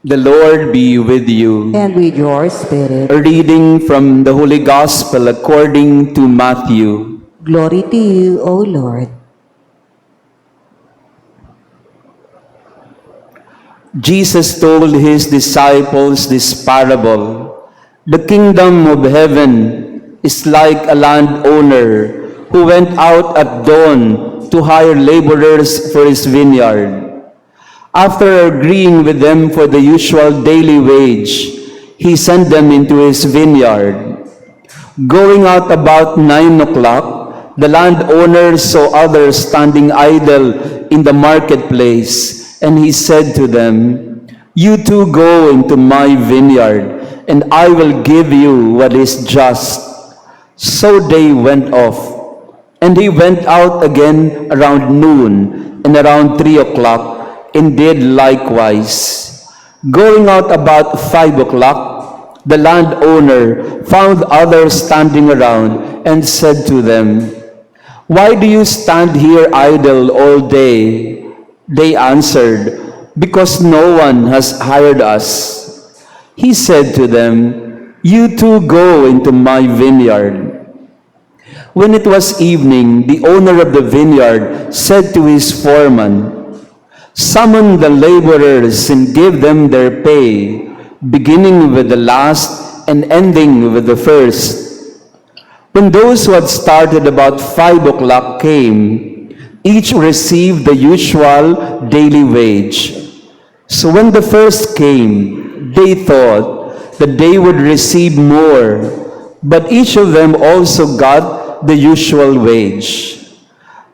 The Lord be with you. And with your spirit. A reading from the Holy Gospel according to Matthew. Glory to you, O Lord. Jesus told his disciples this parable. The kingdom of heaven is like a landowner who went out at dawn to hire laborers for his vineyard. After agreeing with them for the usual daily wage, he sent them into his vineyard. Going out about 9 o'clock, the landowner saw others standing idle in the marketplace, and he said to them, "You too go into my vineyard, and I will give you what is just." So they went off, and he went out again around noon and around 3 o'clock, and did likewise. Going out about 5 o'clock, the landowner found others standing around and said to them, "Why do you stand here idle all day?" They answered, "Because no one has hired us." He said to them, "You too go into my vineyard." When it was evening, the owner of the vineyard said to his foreman, "Summon the laborers and give them their pay, beginning with the last and ending with the first." When those who had started about 5 o'clock came, each received the usual daily wage. So when the first came, they thought that they would receive more, but each of them also got the usual wage.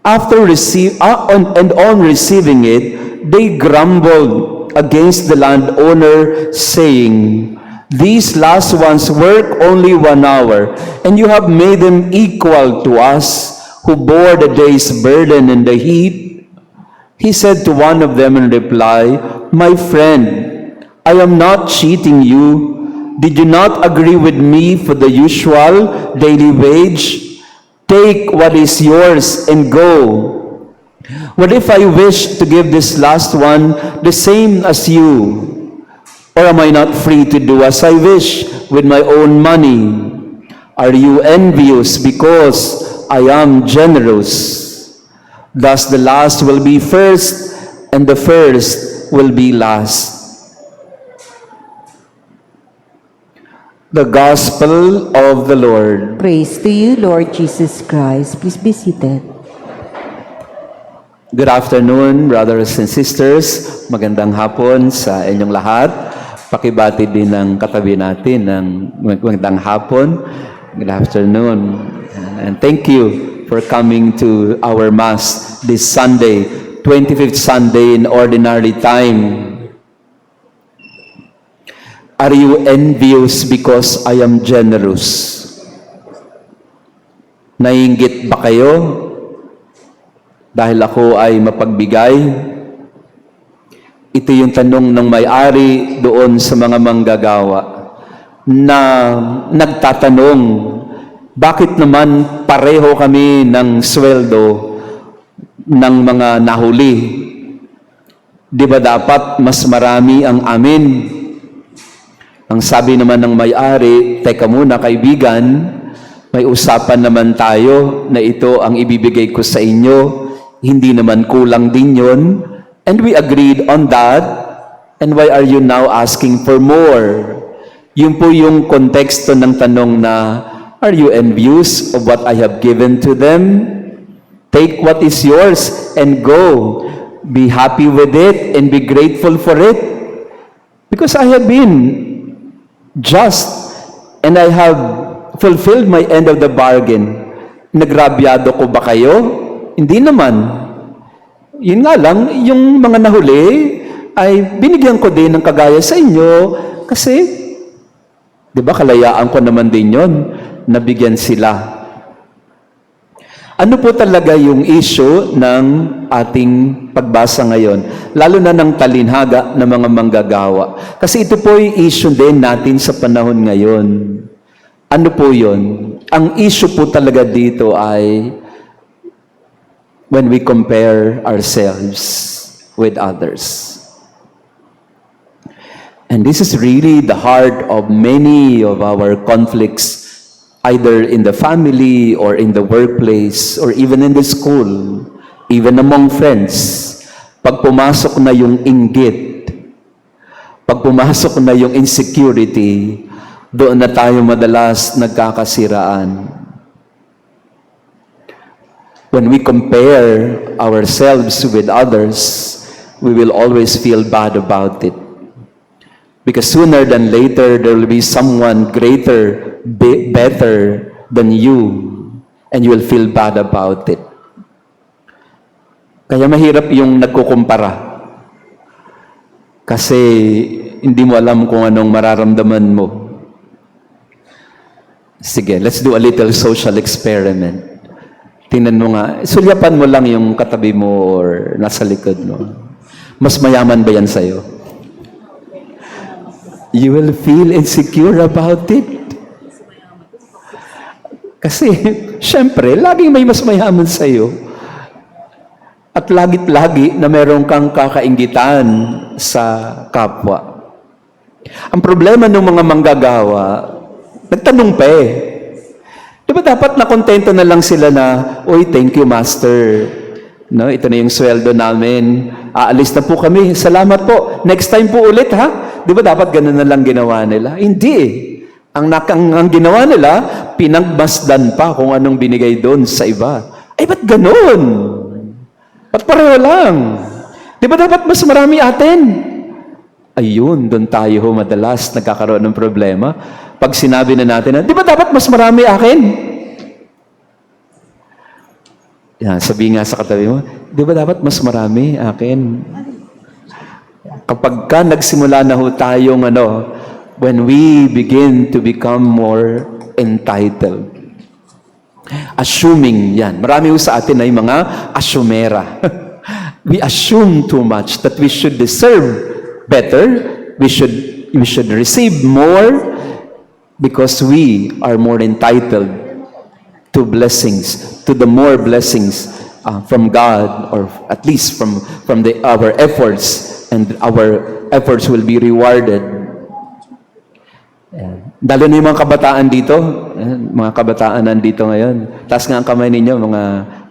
On receiving it, they grumbled against the landowner, saying, "These last ones work only 1 hour, and you have made them equal to us, who bore the day's burden and the heat." He said to one of them in reply, "My friend, I am not cheating you. Did you not agree with me for the usual daily wage? Take what is yours and go. What if I wish to give this last one the same as you? Or am I not free to do as I wish with my own money? Are you envious because I am generous?" Thus the last will be first, and the first will be last. The Gospel of the Lord. Praise to you, Lord Jesus Christ. Please be seated. Good afternoon, brothers and sisters. Magandang hapon sa inyong lahat. Pakibati din ng katabi natin ng magandang hapon. Good afternoon. And thank you for coming to our Mass this Sunday, 25th Sunday in Ordinary Time. Are you envious because I am generous? Naiinggit ba kayo dahil ako ay mapagbigay? Ito yung tanong ng may-ari doon sa mga manggagawa na nagtatanong, bakit naman pareho kami ng sweldo ng mga nahuli? Di ba dapat mas marami ang amin? Ang sabi naman ng may-ari, "Teka muna kaibigan, may usapan naman tayo na ito ang ibibigay ko sa inyo. Hindi naman kulang din yun. And we agreed on that. And why are you now asking for more?" Yun po yung konteksto ng tanong na, are you envious of what I have given to them? Take what is yours and go. Be happy with it and be grateful for it. Because I have been just, and I have fulfilled my end of the bargain. Nagrabyado ko ba kayo? Hindi naman. Yun nga lang, yung mga nahuli ay binigyan ko din ng kagaya sa inyo kasi, di ba, kalayaan ko naman din yun, nabigyan sila. Ano po talaga yung issue ng ating pagbasa ngayon? Lalo na ng talinhaga ng mga manggagawa. Kasi ito po yung issue din natin sa panahon ngayon. Ano po yun? Ang issue po talaga dito ay when we compare ourselves with others. And this is really the heart of many of our conflicts, either in the family or in the workplace or even in the school, even among friends. Pag pumasok na yung inggit, pag pumasok na yung insecurity, doon na tayo madalas nagkakasiraan. When we compare ourselves with others, we will always feel bad about it. Because sooner than later, there will be someone greater, better than you, and you will feel bad about it. Kaya mahirap yung nagkukumpara. Kasi hindi mo alam kung anong mararamdaman mo. Sige, let's do a little social experiment. Tingnan mo nga, sulyapan mo lang yung katabi mo or nasa likod mo. Mas mayaman ba yan sa'yo? You will feel insecure about it. Kasi, syempre, laging may mas mayaman sa'yo. At lagi na meron kang kakainggitan sa kapwa. Ang problema ng mga manggagawa, nagtanong pa eh. Di ba dapat nakontento na lang sila na, "Uy, thank you, Master. No, ito na yung sweldo namin. Aalis na po kami. Salamat po. Next time po ulit, ha?" Di ba dapat ganun na lang ginawa nila? Hindi eh. Ang ginawa nila, pinagmasdan pa kung anong binigay doon sa iba. Ay, ba't ganun? Ba't pareho lang? Di ba dapat mas marami atin? Ayun, doon tayo madalas nagkakaroon ng problema. Pag sinabi na natin na, di ba dapat mas marami akin? Yan, sabi nga sa katabi mo, di ba dapat mas marami akin? Kapag ka nagsimula na ho tayong when we begin to become more entitled. Assuming, yan. Marami ho sa atin ay mga asumera. We assume too much that we should deserve better, we should receive more because we are more entitled to blessings, to the more blessings from God, or at least from our efforts, and our efforts will be rewarded. Dalo na yung mga kabataan dito. Mga kabataan nandito ngayon. Taas nga ang kamay ninyo, mga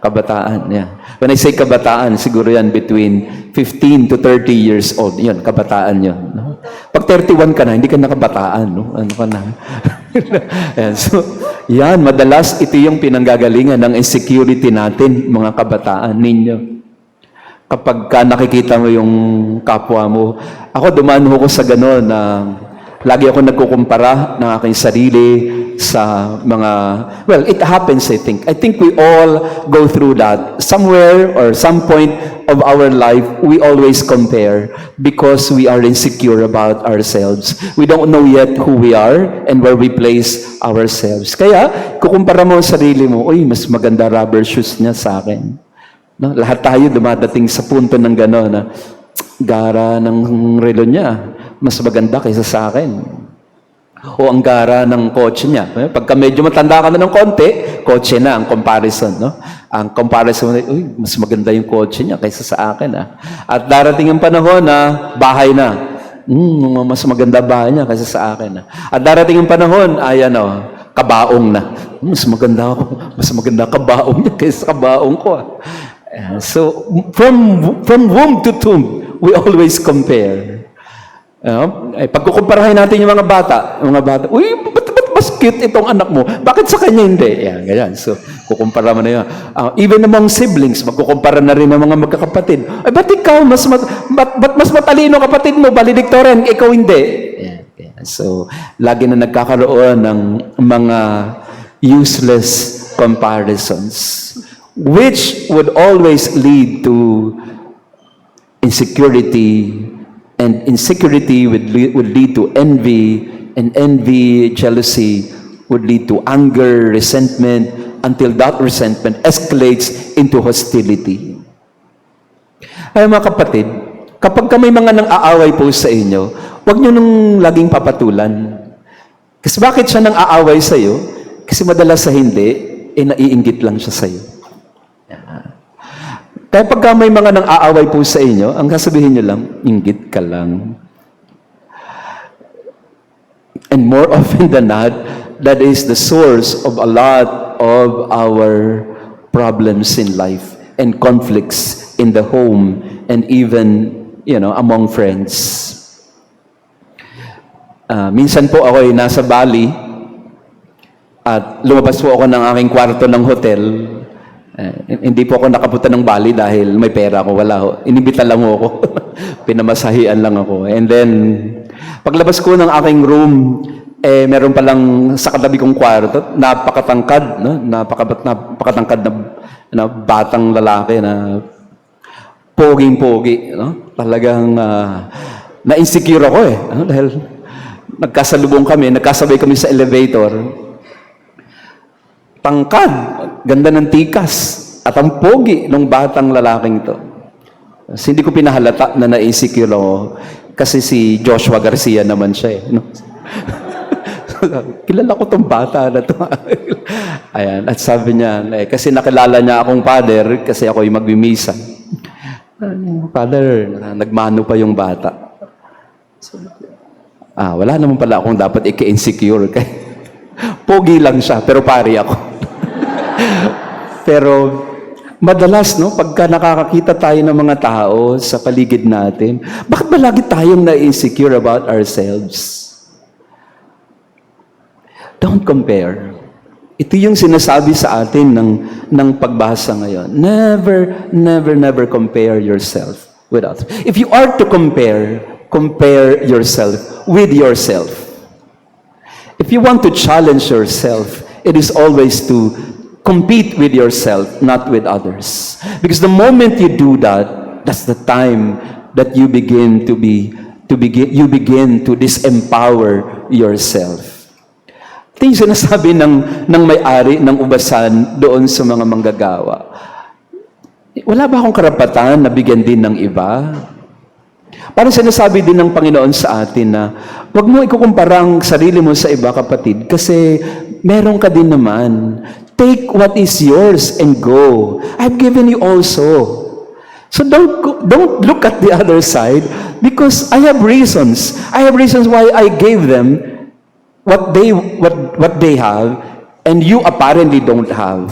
kabataan. Yeah. When I say kabataan, siguro yan between 15 to 30 years old. Yan, kabataan yun. No? Pag 31 ka na, hindi ka na kabataan. No? Ano ka na? Yan. So, yan, madalas ito yung pinanggagalingan ng insecurity natin, mga kabataan ninyo. Kapag ka nakikita mo yung kapwa mo, ako dumaan ko sa gano'n na lagi ako nagkukumpara ng aking sarili sa mga, well, it happens, I think. I think we all go through that. Somewhere or some point of our life, we always compare because we are insecure about ourselves. We don't know yet who we are and where we place ourselves. Kaya, kukumpara mo ang sarili mo, uy, mas maganda rubber shoes niya sa akin. No? Lahat tayo dumadating sa punto ng gano'n na, gara ng relo niya, mas maganda kaysa sa akin. O ang gara ng kotse niya. Pagka medyo matanda ka na ng konti, kotse na ang comparison. No? Ang comparison, uy, mas maganda yung kotse niya kaysa sa akin. At darating ang panahon na bahay na. Mas maganda bahay niya kaysa sa akin. At darating ang panahon, kabaong na. Mas maganda kabaong niya kaysa kabaong ko. So, from womb to tomb, we always compare. Pagkukumparahin natin yung mga bata, uy, ba't mas cute itong anak mo? Bakit sa kanya hindi? Yan, ganyan. So, kukumpara mo na yun. Even among siblings, magkukumpara na rin ng mga magkakapatid. Ay, ba't ikaw, ba't mas matalino kapatid mo, valedictorian, ikaw hindi? Yan, yan. So, lagi na nagkakaroon ng mga useless comparisons, which would always lead to insecurity, and insecurity would lead to envy, and envy, jealousy, would lead to anger, resentment, until that resentment escalates into hostility. Ay mga kapatid, kapag may mga nang-aaway po sa inyo, huwag nyo nung laging papatulan. Kasi bakit siya nang-aaway sa iyo? Kasi madalas sa hindi, naiinggit lang siya sa iyo. Kaya pagka may mga nang-aaway po sa inyo, ang sasabihin nyo lang, inggit ka lang. And more often than not, that is the source of a lot of our problems in life and conflicts in the home and even, among friends. Minsan po ako ay nasa Bali at lumabas po ako ng aking kwarto ng hotel. Hindi po ako nakapunta ng Bali dahil may pera ako. Wala ho. Inibita lang ho ako. Pinamasahian lang ako. And then, paglabas ko ng aking room, meron palang sa katabi kong kwarto, napakatangkad, no? Napakatangkad na batang lalaki na poging-pogi, no? Talagang na-insecure ako no? Dahil nagkasabay kami sa elevator. Tangkad, ganda ng tikas, at ang pogi ng batang lalaking to. Kasi hindi ko pinahalata na na-insecure ako kasi si Joshua Garcia naman siya no? Kilala ko tong bata na to. Ayan, at sabi niya, kasi nakilala niya akong father kasi ako yung magmimisa. Father, nagmano pa yung bata. Wala naman pala akong dapat i-insecure. Pogi lang siya, pero pari ako. Pero madalas, no, pagka nakakakita tayo ng mga tao sa paligid natin, bakit ba lagi tayong na-insecure about ourselves? Don't compare. Ito yung sinasabi sa atin ng pagbasa ngayon. Never compare yourself with others. If you are to compare yourself with yourself. If you want to challenge yourself, it is always to compete with yourself, not with others. Because the moment you do that, that's the time that you begin to disempower yourself. Ito yung sinasabi ng may-ari ng ubasan doon sa mga manggagawa. Wala ba akong karapatan na bigyan din ng iba? Parang sinasabi din ng Panginoon sa atin na huwag mo ikukumpara ang sarili mo sa iba, kapatid, kasi meron ka din naman. Take what is yours and go. I've given you also. So don't look at the other side because I have reasons. I have reasons why I gave them what they have and you apparently don't have.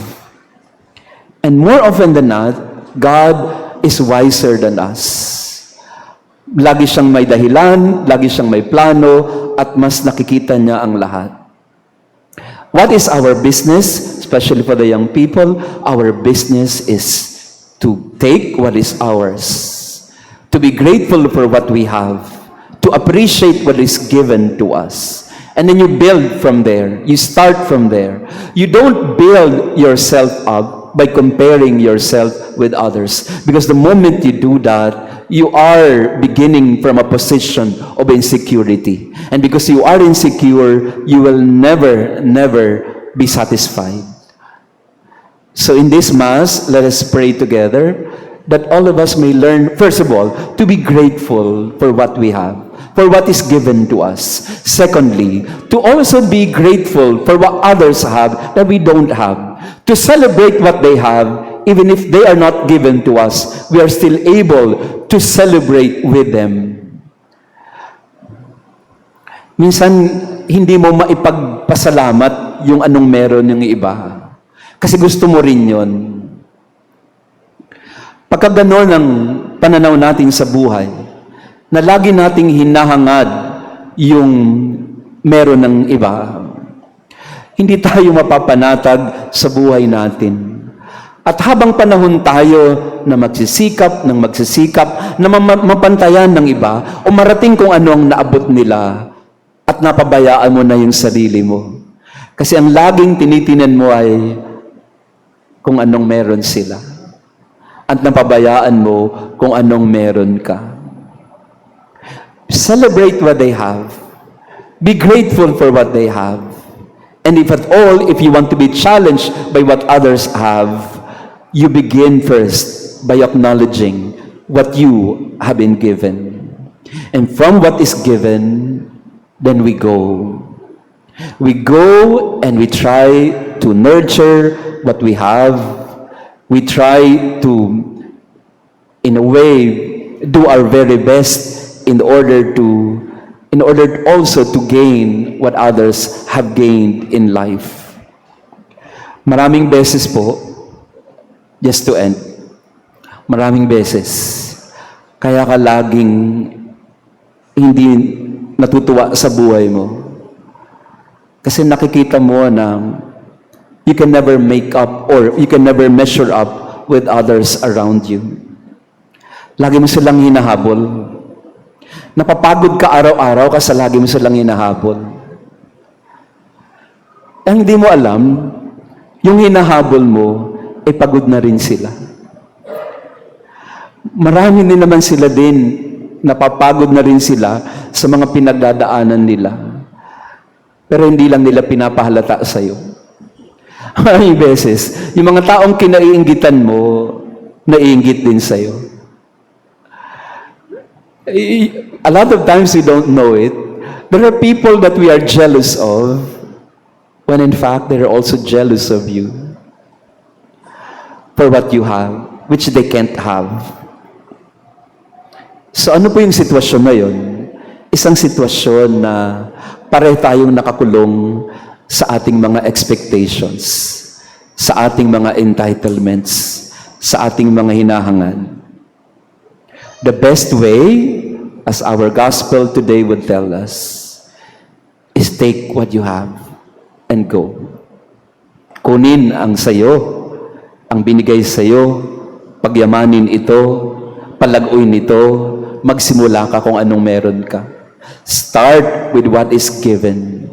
And more often than not, God is wiser than us. Lagi siyang may dahilan, lagi siyang may plano, at mas nakikita niya ang lahat. What is our business, especially for the young people? Our business is to take what is ours, to be grateful for what we have, to appreciate what is given to us. And then you build from there. You start from there. You don't build yourself up by comparing yourself with others. Because the moment you do that, you are beginning from a position of insecurity. And because you are insecure, you will never be satisfied. So in this Mass, let us pray together that all of us may learn, first of all, to be grateful for what we have, for what is given to us. Secondly, to also be grateful for what others have that we don't have. To celebrate what they have, even if they are not given to us, we are still able to celebrate with them. Minsan, hindi mo maipagpasalamat yung anong meron ng iba. Kasi gusto mo rin yun. Pagka gano'n ang pananaw natin sa buhay, na lagi nating hinahangad yung meron ng iba, hindi tayo mapapanatag sa buhay natin. At habang panahon tayo na magsisikap, na mapantayan ng iba, o marating kung ano ang naabot nila, at napabayaan mo na yung sarili mo. Kasi ang laging tinitinan mo ay kung anong meron sila. At napabayaan mo kung anong meron ka. Celebrate what they have. Be grateful for what they have. And if at all, if you want to be challenged by what others have, you begin first by acknowledging what you have been given. And from what is given, then we go. We go and we try to nurture what we have. We try to, in a way, do our very best in order to in order also to gain what others have gained in life. Maraming beses po, just to end, maraming beses, kaya ka laging hindi natutuwa sa buhay mo. Kasi nakikita mo na you can never make up or you can never measure up with others around you. Lagi mo silang hinahabol. Napapagod ka araw-araw kasi lagi mo silang hinahabol. Ang hindi mo alam, yung hinahabol mo, ay pagod na rin sila. Marami din naman sila din, napapagod na rin sila sa mga pinagdadaanan nila. Pero hindi lang nila pinapahalata sa'yo. Maraming beses, yung mga taong kinaiinggitan mo, naiinggit din sa'yo. A lot of times we don't know it. There are people that we are jealous of, when in fact they're also jealous of you for what you have, which they can't have. So ano po yung sitwasyon na yun? Isang sitwasyon na pareho tayong nakakulong sa ating mga expectations, sa ating mga entitlements, sa ating mga hinahangad. The best way, as our gospel today would tell us, is take what you have and go. Kunin ang sayo, ang binigay sayo, pagyamanin ito, palaguin ito, magsimula ka kung anong meron ka. Start with what is given,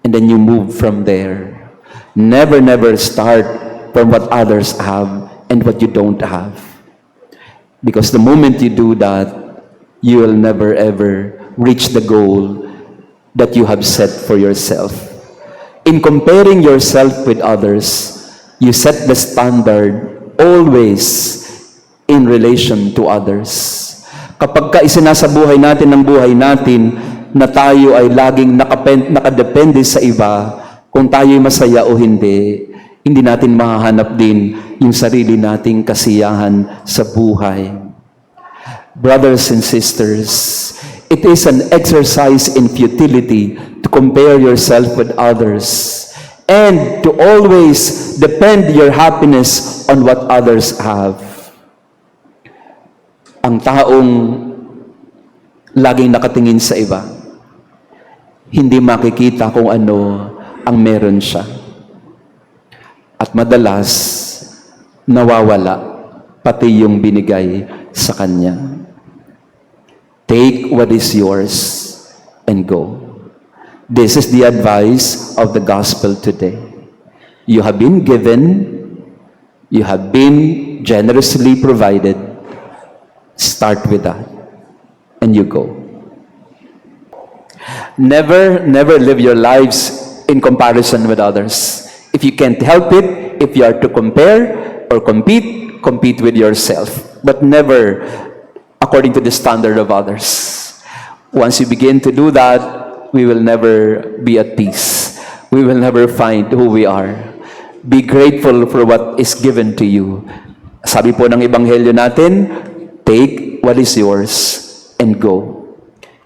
and then you move from there. Never, never start from what others have and what you don't have. Because the moment you do that, you will never ever reach the goal that you have set for yourself. In comparing yourself with others, you set the standard always in relation to others. Kapag ka isinasa buhay natin ng buhay natin na tayo ay laging nakadepende sa iba, kung tayo'y masaya o hindi natin mahahanap din yung sarili nating kasiyahan sa buhay. Brothers and sisters, it is an exercise in futility to compare yourself with others and to always depend your happiness on what others have. Ang taong laging nakatingin sa iba, hindi makikita kung ano ang meron siya. At madalas, nawawala pati yung binigay sa kanya. Take what is yours and go. This is the advice of the gospel today. You have been given, you have been generously provided. Start with that, and you go. Never, never live your lives in comparison with others. If you can't help it, if you are to compare or compete, compete with yourself. But never according to the standard of others. Once you begin to do that, we will never be at peace. We will never find who we are. Be grateful for what is given to you. Sabi po ng Ebanghelyo natin, take what is yours and go.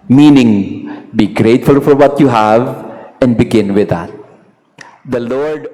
Meaning, be grateful for what you have and begin with that. The Lord